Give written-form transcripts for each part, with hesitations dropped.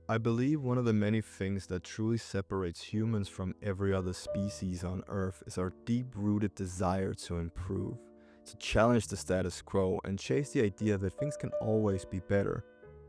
I believe one of the many things that truly separates humans from every other species on Earth is our deep-rooted desire to improve, to challenge the status quo and chase the idea that things can always be better.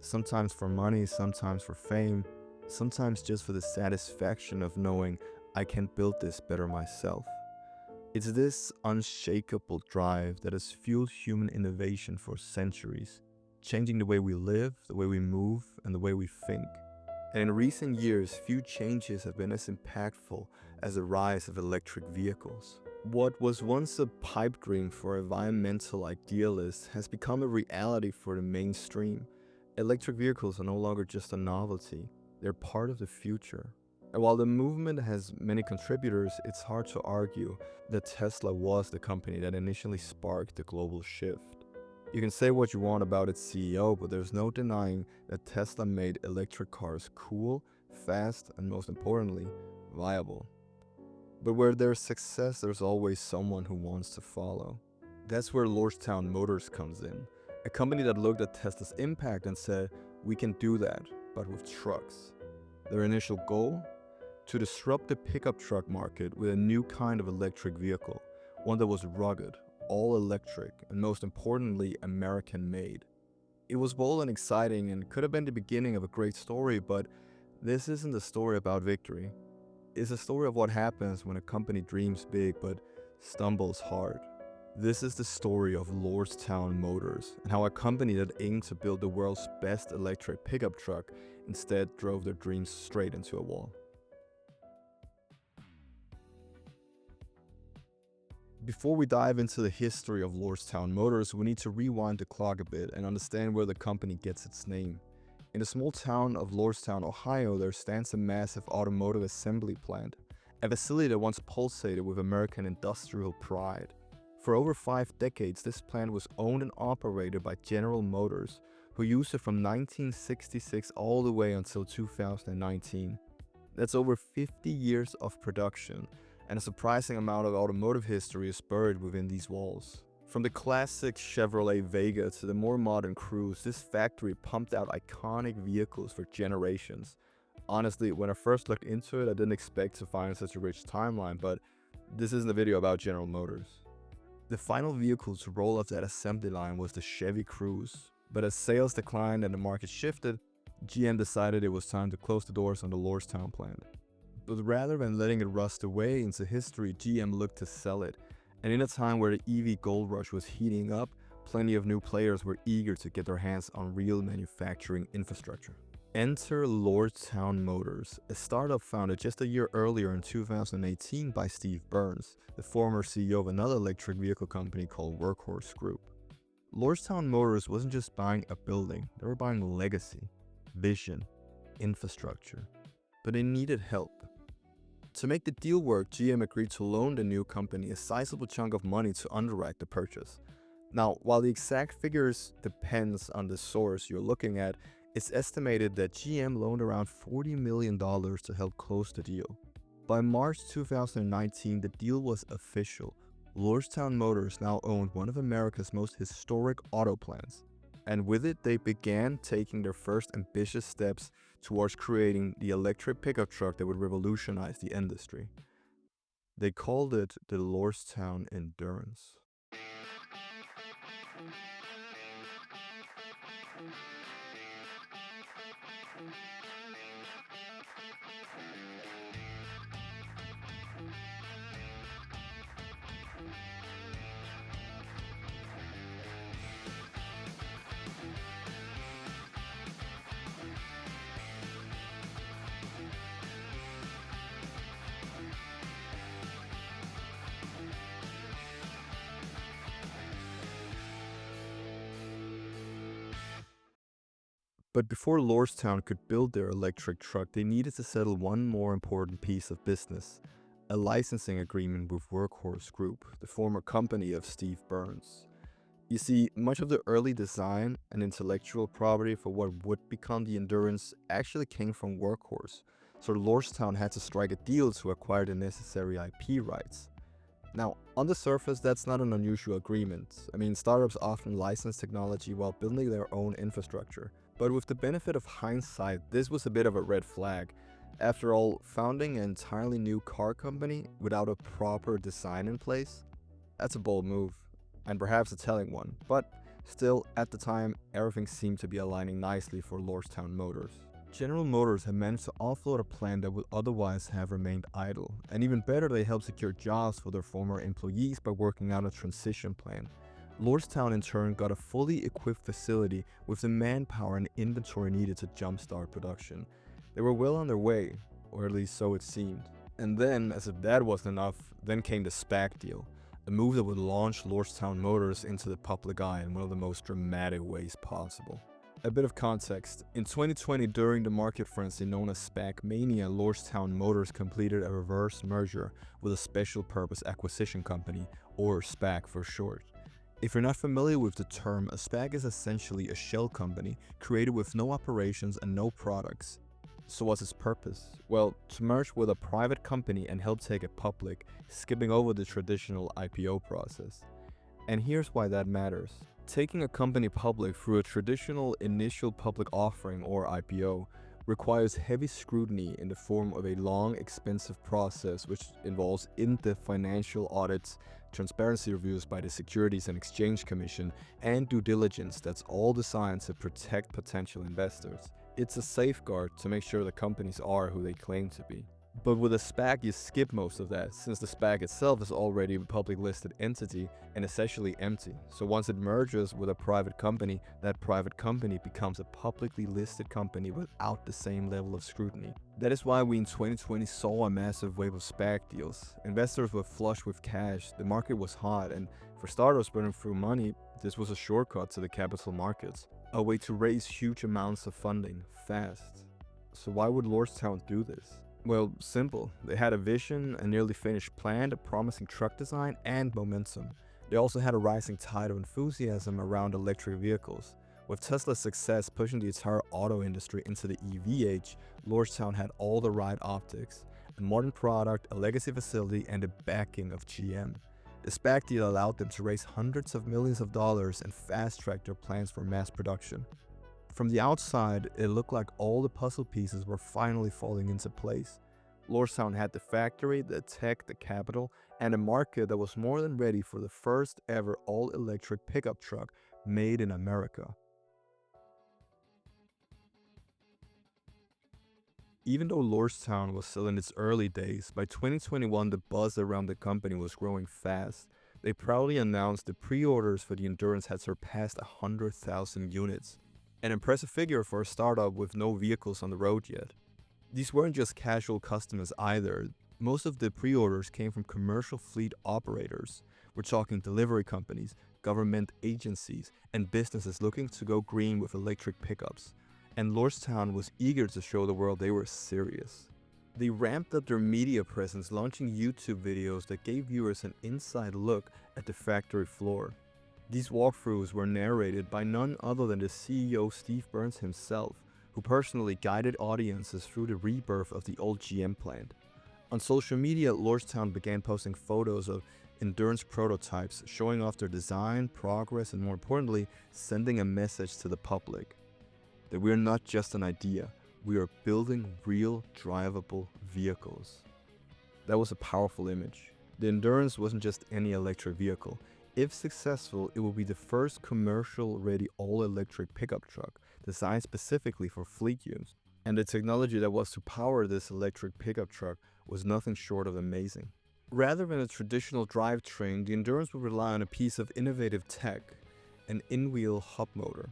Sometimes for money, sometimes for fame, sometimes just for the satisfaction of knowing I can build this better myself. It's this unshakable drive that has fueled human innovation for centuries, changing the way we live, the way we move, and the way we think. And in recent years, few changes have been as impactful as the rise of electric vehicles. What was once a pipe dream for environmental idealists has become a reality for the mainstream. Electric vehicles are no longer just a novelty, they're part of the future. And while the movement has many contributors, it's hard to argue that Tesla was the company that initially sparked the global shift. You can say what you want about its CEO, but there's no denying that Tesla made electric cars cool, fast, and most importantly, viable. But where there's success, there's always someone who wants to follow. That's where Lordstown Motors comes in, a company that looked at Tesla's impact and said, we can do that, but with trucks. Their initial goal? To disrupt the pickup truck market with a new kind of electric vehicle, one that was rugged, all electric, and most importantly, American made. It was bold and exciting and could have been the beginning of a great story, but this isn't a story about victory. It's a story of what happens when a company dreams big but stumbles hard. This is the story of Lordstown Motors and how a company that aimed to build the world's best electric pickup truck instead drove their dreams straight into a wall. Before we dive into the history of Lordstown Motors, we need to rewind the clock a bit and understand where the company gets its name. In the small town of Lordstown, Ohio, there stands a massive automotive assembly plant, a facility that once pulsated with American industrial pride. For over 5 decades, this plant was owned and operated by General Motors, who used it from 1966 all the way until 2019. That's over 50 years of production, and a surprising amount of automotive history is buried within these walls. From the classic Chevrolet Vega to the more modern Cruze, this factory pumped out iconic vehicles for generations. Honestly, when I first looked into it, I didn't expect to find such a rich timeline, but this isn't a video about General Motors. The final vehicle to roll off that assembly line was the Chevy Cruze, but as sales declined and the market shifted, GM decided it was time to close the doors on the Lordstown plant. But rather than letting it rust away into history, GM looked to sell it. And in a time where the EV gold rush was heating up, plenty of new players were eager to get their hands on real manufacturing infrastructure. Enter Lordstown Motors, a startup founded just a year earlier in 2018 by Steve Burns, the former CEO of another electric vehicle company called Workhorse Group. Lordstown Motors wasn't just buying a building, they were buying legacy, vision, infrastructure. But they needed help. To make the deal work, GM agreed to loan the new company a sizable chunk of money to underwrite the purchase. Now, while the exact figures depends on the source you're looking at, it's estimated that GM loaned around $40 million to help close the deal. By March 2019, the deal was official. Lordstown Motors now owned one of America's most historic auto plants. And with it, they began taking their first ambitious steps towards creating the electric pickup truck that would revolutionize the industry. They called it the Lordstown Endurance. But before Lordstown could build their electric truck, they needed to settle one more important piece of business, a licensing agreement with Workhorse Group, the former company of Steve Burns. You see, much of the early design and intellectual property for what would become the Endurance actually came from Workhorse, so Lordstown had to strike a deal to acquire the necessary IP rights. Now, on the surface, that's not an unusual agreement. I mean, startups often license technology while building their own infrastructure. But with the benefit of hindsight, this was a bit of a red flag. After all, founding an entirely new car company without a proper design in place, that's a bold move, and perhaps a telling one. But still, at the time, everything seemed to be aligning nicely for Lordstown Motors. General Motors had managed to offload a plant that would otherwise have remained idle, and even better, they helped secure jobs for their former employees by working out a transition plan. Lordstown in turn got a fully equipped facility with the manpower and inventory needed to jumpstart production. They were well on their way, or at least so it seemed. And then, as if that wasn't enough, then came the SPAC deal, a move that would launch Lordstown Motors into the public eye in one of the most dramatic ways possible. A bit of context. In 2020, during the market frenzy known as SPAC Mania, Lordstown Motors completed a reverse merger with a special purpose acquisition company, or SPAC for short. If you're not familiar with the term, a SPAC is essentially a shell company created with no operations and no products. So what's its purpose? Well, to merge with a private company and help take it public, skipping over the traditional IPO process. And here's why that matters. Taking a company public through a traditional initial public offering or IPO requires heavy scrutiny in the form of a long, expensive process which involves in-depth financial audits, transparency reviews by the Securities and Exchange Commission, and due diligence that's all designed to protect potential investors. It's a safeguard to make sure the companies are who they claim to be. But with a SPAC, you skip most of that, since the SPAC itself is already a public listed entity and essentially empty. So once it merges with a private company, that private company becomes a publicly listed company without the same level of scrutiny. That is why we in 2020 saw a massive wave of SPAC deals. Investors were flush with cash, the market was hot, and for startups burning through money, this was a shortcut to the capital markets. A way to raise huge amounts of funding, fast. So why would Lordstown do this? Well, simple. They had a vision, a nearly finished plan, a promising truck design, and momentum. They also had a rising tide of enthusiasm around electric vehicles. With Tesla's success pushing the entire auto industry into the EV age, Lordstown had all the right optics, a modern product, a legacy facility, and the backing of GM. The SPAC deal allowed them to raise hundreds of millions of dollars and fast-track their plans for mass production. From the outside, it looked like all the puzzle pieces were finally falling into place. Lordstown had the factory, the tech, the capital, and a market that was more than ready for the first ever all-electric pickup truck made in America. Even though Lordstown was still in its early days, by 2021 the buzz around the company was growing fast. They proudly announced the pre-orders for the Endurance had surpassed 100,000 units. An impressive figure for a startup with no vehicles on the road yet. These weren't just casual customers either. Most of the pre-orders came from commercial fleet operators. We're talking delivery companies, government agencies, and businesses looking to go green with electric pickups. And Lordstown was eager to show the world they were serious. They ramped up their media presence, launching YouTube videos that gave viewers an inside look at the factory floor. These walkthroughs were narrated by none other than the CEO Steve Burns himself, who personally guided audiences through the rebirth of the old GM plant. On social media, Lordstown began posting photos of Endurance prototypes, showing off their design, progress, and more importantly, sending a message to the public that we are not just an idea, we are building real drivable vehicles. That was a powerful image. The Endurance wasn't just any electric vehicle. If successful, it will be the first commercial-ready all-electric pickup truck designed specifically for fleet use. And the technology that was to power this electric pickup truck was nothing short of amazing. Rather than a traditional drivetrain, the Endurance would rely on a piece of innovative tech, an in-wheel hub motor.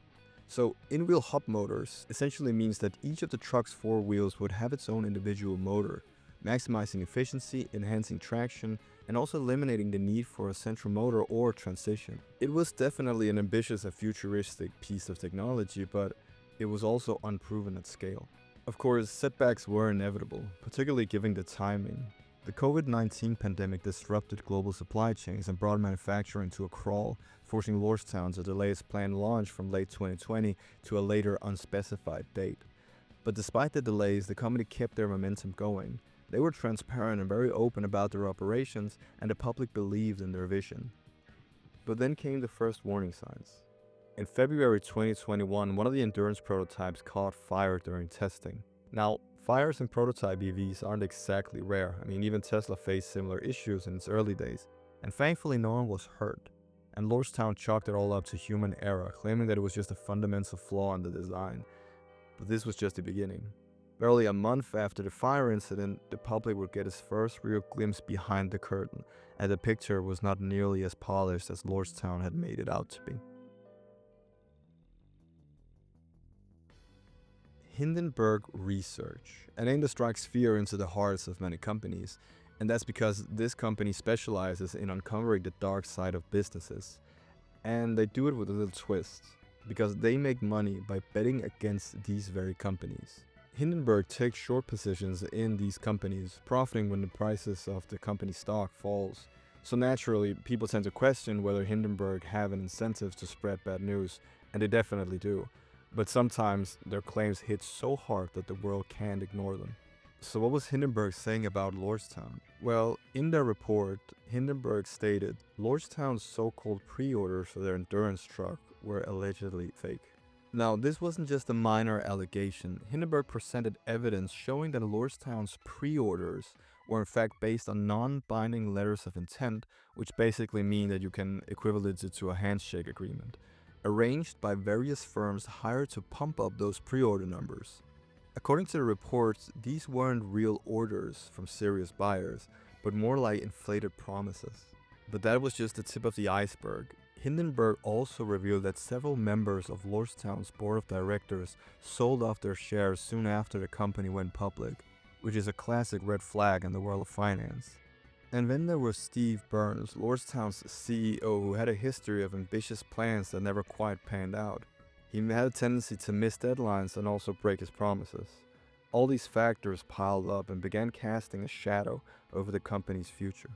So, in-wheel hub motors essentially means that each of the truck's four wheels would have its own individual motor, maximizing efficiency, enhancing traction, and also eliminating the need for a central motor or transmission. It was definitely an ambitious and futuristic piece of technology, but it was also unproven at scale. Of course, setbacks were inevitable, particularly given the timing. The COVID-19 pandemic disrupted global supply chains and brought manufacturing to a crawl, forcing Lordstown to delay its planned launch from late 2020 to a later unspecified date. But despite the delays, the company kept their momentum going. They were transparent and very open about their operations, and the public believed in their vision. But then came the first warning signs. In February 2021, one of the endurance prototypes caught fire during testing. Now, fires in prototype EVs aren't exactly rare. I mean, even Tesla faced similar issues in its early days, and thankfully no one was hurt. And Lordstown chalked it all up to human error, claiming that it was just a fundamental flaw in the design. But this was just the beginning. Barely a month after the fire incident, the public would get its first real glimpse behind the curtain, and the picture was not nearly as polished as Lordstown had made it out to be. Hindenburg Research, a name that strikes fear into the hearts of many companies, and that's because this company specializes in uncovering the dark side of businesses. And they do it with a little twist, because they make money by betting against these very companies. Hindenburg takes short positions in these companies, profiting when the prices of the company stock falls. So naturally, people tend to question whether Hindenburg have an incentive to spread bad news, and they definitely do. But sometimes their claims hit so hard that the world can't ignore them. So what was Hindenburg saying about Lordstown? Well, in their report, Hindenburg stated Lordstown's so-called pre-orders for their endurance truck were allegedly fake. Now, this wasn't just a minor allegation. Hindenburg presented evidence showing that Lordstown's pre-orders were in fact based on non-binding letters of intent, which basically mean that you can equivalent it to a handshake agreement, arranged by various firms hired to pump up those pre-order numbers. According to the reports, these weren't real orders from serious buyers, but more like inflated promises. But that was just the tip of the iceberg. Hindenburg also revealed that several members of Lordstown's board of directors sold off their shares soon after the company went public, which is a classic red flag in the world of finance. And then there was Steve Burns, Lordstown's CEO, who had a history of ambitious plans that never quite panned out. He had a tendency to miss deadlines and also break his promises. All these factors piled up and began casting a shadow over the company's future.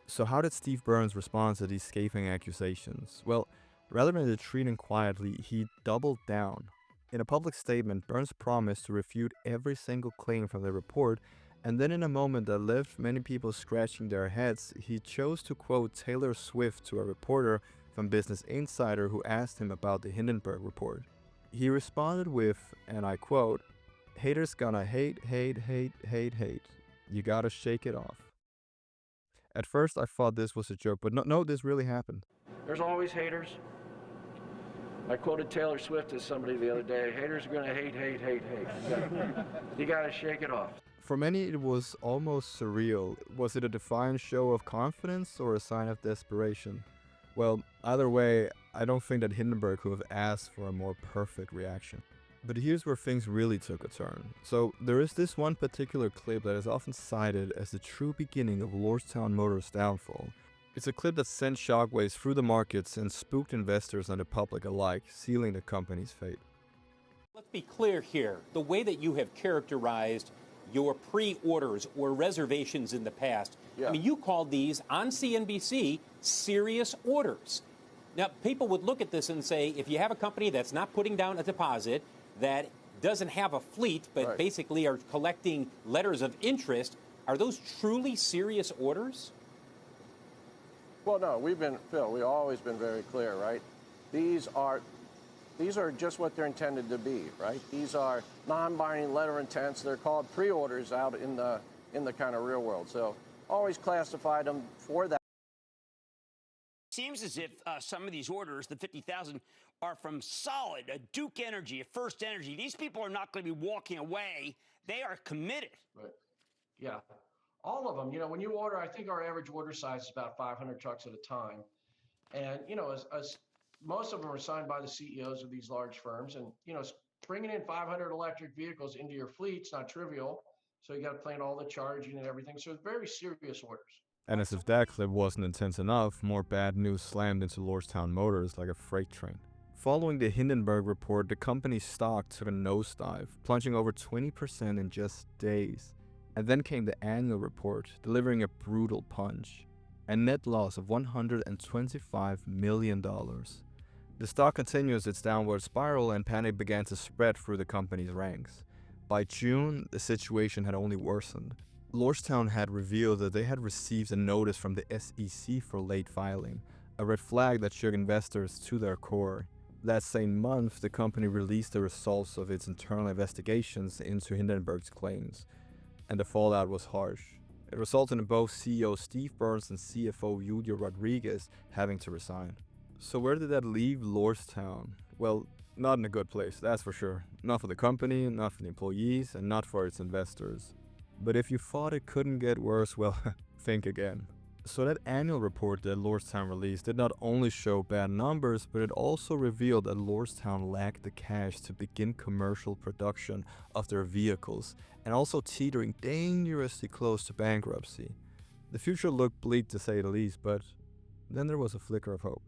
So how did Steve Burns respond to these scathing accusations? Well, rather than retreating quietly, he doubled down. In a public statement, Burns promised to refute every single claim from the report, and then in a moment that left many people scratching their heads, he chose to quote Taylor Swift to a reporter from Business Insider who asked him about the Hindenburg report. He responded with, and I quote, "Haters gonna hate, hate, hate, hate, hate. You gotta shake it off." At first I thought this was a joke, but no, this really happened. There's always haters. I quoted Taylor Swift as somebody the other day. Haters are gonna hate, hate, hate, hate. You gotta shake it off. For many it was almost surreal. Was it a defiant show of confidence or a sign of desperation? Well, either way, I don't think that Hindenburg could have asked for a more perfect reaction. But here's where things really took a turn. So there is this one particular clip that is often cited as the true beginning of Lordstown Motors' downfall. It's a clip that sent shockwaves through the markets and spooked investors and the public alike, sealing the company's fate. Let's be clear here. The way that you have characterized your pre-orders or reservations in the past, I mean, you called these on CNBC serious orders. Now, people would look at this and say, if you have a company that's not putting down a deposit, that doesn't have a fleet, but basically are collecting letters of interest, are those truly serious orders? Well, no, we've always been very clear, right? These are just what they're intended to be, right? These are non-binding letter intents. They're called pre-orders out in the kind of real world. So always classified them for that. Seems as if some of these orders, the 50,000, are from Solid, a Duke Energy, a First Energy. These people are not going to be walking away. They are committed. Right. Yeah. All of them. You know, when you order, I think our average order size is about 500 trucks at a time. And, you know, as most of them are signed by the CEOs of these large firms. And, you know, bringing in 500 electric vehicles into your fleet's not trivial. So you got to plan all the charging and everything. So it's very serious orders. And as if that clip wasn't intense enough, more bad news slammed into Lordstown Motors like a freight train. Following the Hindenburg report, the company's stock took a nosedive, plunging over 20% in just days. And then came the annual report, delivering a brutal punch. A net loss of $125 million. The stock continues its downward spiral and panic began to spread through the company's ranks. By June, the situation had only worsened. Lordstown had revealed that they had received a notice from the SEC for late filing, a red flag that shook investors to their core. That same month, the company released the results of its internal investigations into Hindenburg's claims, and the fallout was harsh. It resulted in both CEO Steve Burns and CFO Julio Rodriguez having to resign. So where did that leave Lordstown? Well, not in a good place, that's for sure. Not for the company, not for the employees, and not for its investors. But if you thought it couldn't get worse, well, think again. So that annual report that Lordstown released did not only show bad numbers, but it also revealed that Lordstown lacked the cash to begin commercial production of their vehicles, and also teetering dangerously close to bankruptcy. The future looked bleak to say the least, but then there was a flicker of hope.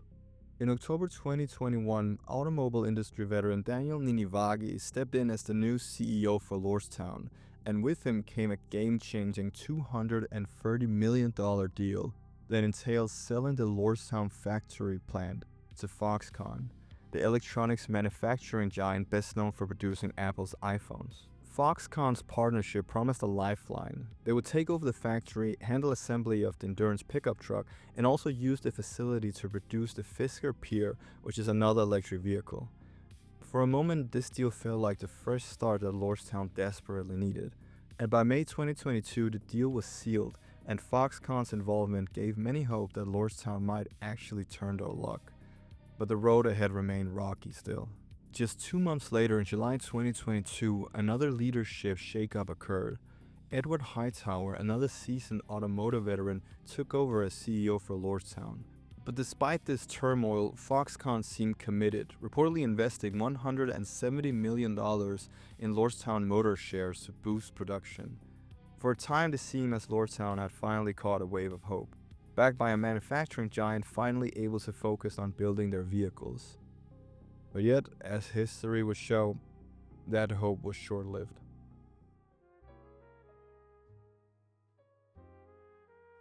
In October 2021, automobile industry veteran Daniel Ninivaghi stepped in as the new CEO for Lordstown, and with him came a game-changing $230 million deal that entails selling the Lordstown factory plant to Foxconn, the electronics manufacturing giant best known for producing Apple's iPhones. Foxconn's partnership promised a lifeline. They would take over the factory, handle assembly of the Endurance pickup truck, and also use the facility to produce the Fisker Pier, which is another electric vehicle. For a moment, this deal felt like the fresh start that Lordstown desperately needed. And by May 2022, the deal was sealed, and Foxconn's involvement gave many hope that Lordstown might actually turn their luck. But the road ahead remained rocky still. Just 2 months later, in July 2022, another leadership shakeup occurred. Edward Hightower, another seasoned automotive veteran, took over as CEO for Lordstown. But despite this turmoil, Foxconn seemed committed, reportedly investing $170 million in Lordstown Motors shares to boost production. For a time, it seemed as Lordstown had finally caught a wave of hope, backed by a manufacturing giant finally able to focus on building their vehicles. But yet, as history would show, that hope was short-lived.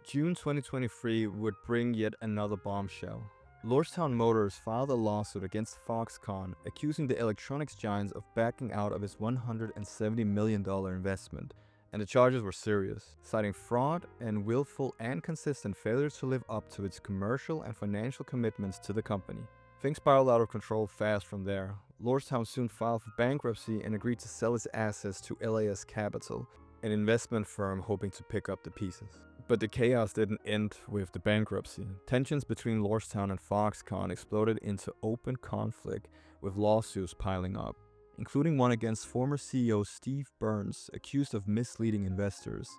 June 2023 would bring yet another bombshell. Lordstown Motors filed a lawsuit against Foxconn, accusing the electronics giants of backing out of its $170 million investment, and the charges were serious, citing fraud and willful and consistent failure to live up to its commercial and financial commitments to the company. Things spiraled out of control fast from there. Lordstown soon filed for bankruptcy and agreed to sell its assets to LAS Capital, an investment firm hoping to pick up the pieces. But the chaos didn't end with the bankruptcy. Tensions between Lordstown and Foxconn exploded into open conflict, with lawsuits piling up, including one against former CEO Steve Burns, accused of misleading investors.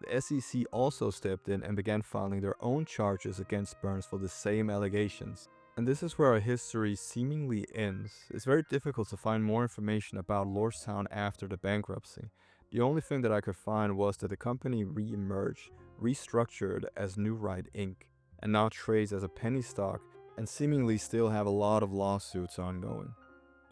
The SEC also stepped in and began filing their own charges against Burns for the same allegations. And this is where our history seemingly ends. It's very difficult to find more information about Lordstown after the bankruptcy. The only thing that I could find was that the company re-emerged, restructured as New Right Inc., and now trades as a penny stock and seemingly still have a lot of lawsuits ongoing.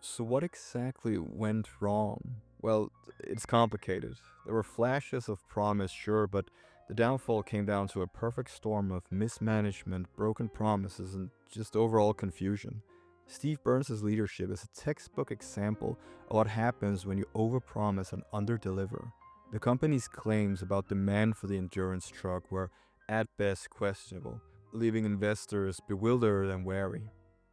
So what exactly went wrong? Well, it's complicated. There were flashes of promise, sure, but the downfall came down to a perfect storm of mismanagement, broken promises, and just overall confusion. Steve Burns' leadership is a textbook example of what happens when you overpromise and underdeliver. The company's claims about demand for the Endurance truck were at best questionable, leaving investors bewildered and wary.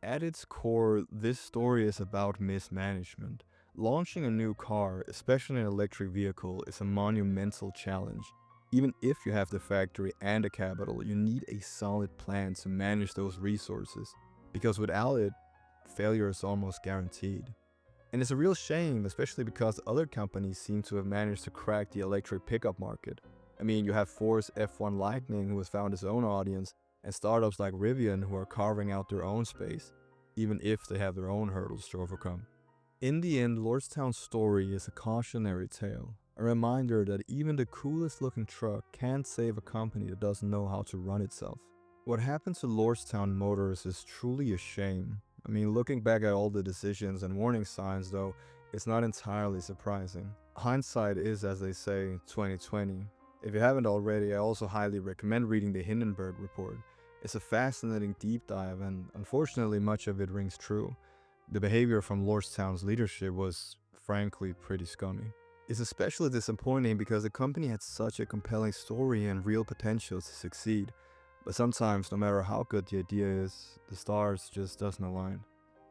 At its core, this story is about mismanagement. Launching a new car, especially an electric vehicle, is a monumental challenge. Even if you have the factory and the capital, you need a solid plan to manage those resources, because without it, failure is almost guaranteed. And it's a real shame, especially because other companies seem to have managed to crack the electric pickup market. I mean, you have Ford's F1 Lightning, who has found its own audience, and startups like Rivian, who are carving out their own space, even if they have their own hurdles to overcome. In the end, Lordstown's story is a cautionary tale, a reminder that even the coolest looking truck can't save a company that doesn't know how to run itself. What happened to Lordstown Motors is truly a shame. I mean, looking back at all the decisions and warning signs, though, it's not entirely surprising. Hindsight is, as they say, 2020. If you haven't already, I also highly recommend reading the Hindenburg report. It's a fascinating deep dive, and unfortunately much of it rings true. The behavior from Lordstown's leadership was, frankly, pretty scummy. It's especially disappointing because the company had such a compelling story and real potential to succeed. But sometimes, no matter how good the idea is, the stars just doesn't align.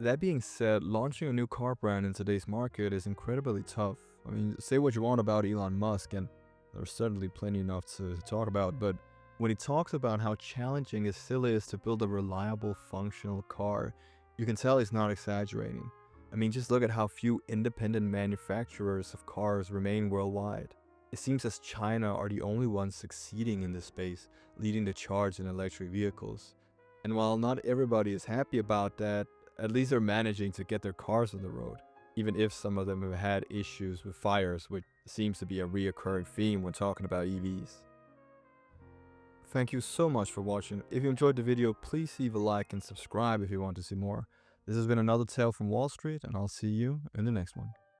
That being said, launching a new car brand in today's market is incredibly tough. I mean, say what you want about Elon Musk, and there's certainly plenty enough to talk about, but when he talks about how challenging it still is to build a reliable, functional car, you can tell he's not exaggerating. I mean, just look at how few independent manufacturers of cars remain worldwide. It seems as China are the only ones succeeding in this space, leading the charge in electric vehicles. And while not everybody is happy about that, at least they're managing to get their cars on the road, even if some of them have had issues with fires, which seems to be a reoccurring theme when talking about EVs. Thank you so much for watching. If you enjoyed the video, please leave a like and subscribe if you want to see more. This has been another tale from Wall Street, and I'll see you in the next one.